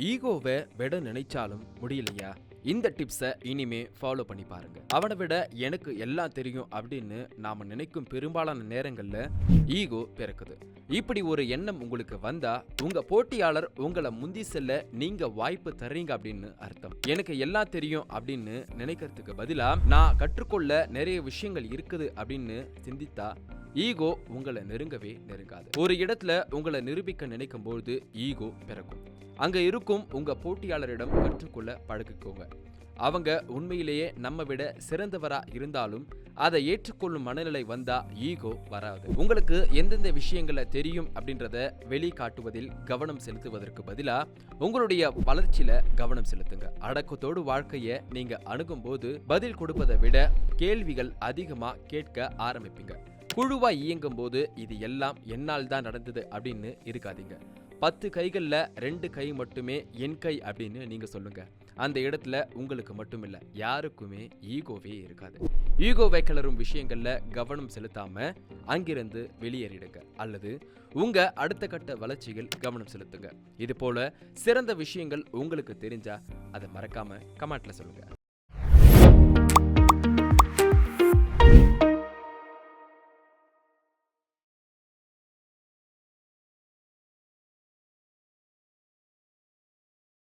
ஈகோவை விட நினைச்சாலும் முடியலையா? இந்த டிப்ஸை இனிமே ஃபாலோ பண்ணி பாருங்க. அவனை விட எனக்கு எல்லாம் தெரியும் அப்படின்னு நாம நினைக்கும் பெரும்பாலான நேரங்கள்ல ஈகோ பிறக்குது. இப்படி ஒரு எண்ணம் உங்களுக்கு வந்தா உங்க போட்டியாளர் உங்களை முந்தி செல்ல நீங்க வாய்ப்பு தர்றீங்க அப்படின்னு அர்த்தம். எனக்கு எல்லாம் தெரியும் அப்படின்னு நினைக்கிறதுக்கு பதிலா நான் கற்றுக்கொள்ள நிறைய விஷயங்கள் இருக்குது அப்படின்னு சிந்தித்தா ஈகோ உங்களை நெருங்கவே நெருங்காது. ஒரு இடத்துல உங்களை நிரூபிக்க நினைக்கும் போது ஈகோ பிறக்கும். அங்க இருக்கும் உங்க போட்டியாளரிடம் கற்றுக்கொள்ள பழகிக்கோங்க. அவங்க உண்மையிலேயே நம்ம விட சிறந்தவரா இருந்தாலும் அதை ஏற்றுக்கொள்ளும் மனநிலை வந்தா ஈகோ வராது. உங்களுக்கு எந்தெந்த விஷயங்கள தெரியும் அப்படின்றத வெளிக்காட்டுவதில் கவனம் செலுத்துவதற்கு பதிலா உங்களுடைய வளர்ச்சியில கவனம் செலுத்துங்க. அடக்கத்தோடு வாழ்க்கைய நீங்க அணுகும் போது பதில் கொடுப்பதை விட கேள்விகள் அதிகமா கேட்க ஆரம்பிப்பீங்க. குழுவா இயங்கும் போது இது எல்லாம் என்னால் தான் நடந்தது அப்படின்னு இருக்காதீங்க. 10 கைகள்ல 2 கை மட்டுமே என் கை அப்படின்னு நீங்க சொல்லுங்க. அந்த இடத்துல உங்களுக்கு மட்டுமில்ல, யாருக்குமே ஈகோவே இருக்காது. ஈகோவை கிளறும் விஷயங்கள்ல கவனம் செலுத்தாம அங்கிருந்து வெளியேறிடுங்க, அல்லது உங்க அடுத்த கட்ட வளர்ச்சிகள் கவனம் செலுத்துங்க. இது போல சிறந்த விஷயங்கள் உங்களுக்கு தெரிஞ்சா அதை மறக்காம கமெண்ட்ல சொல்லுங்க.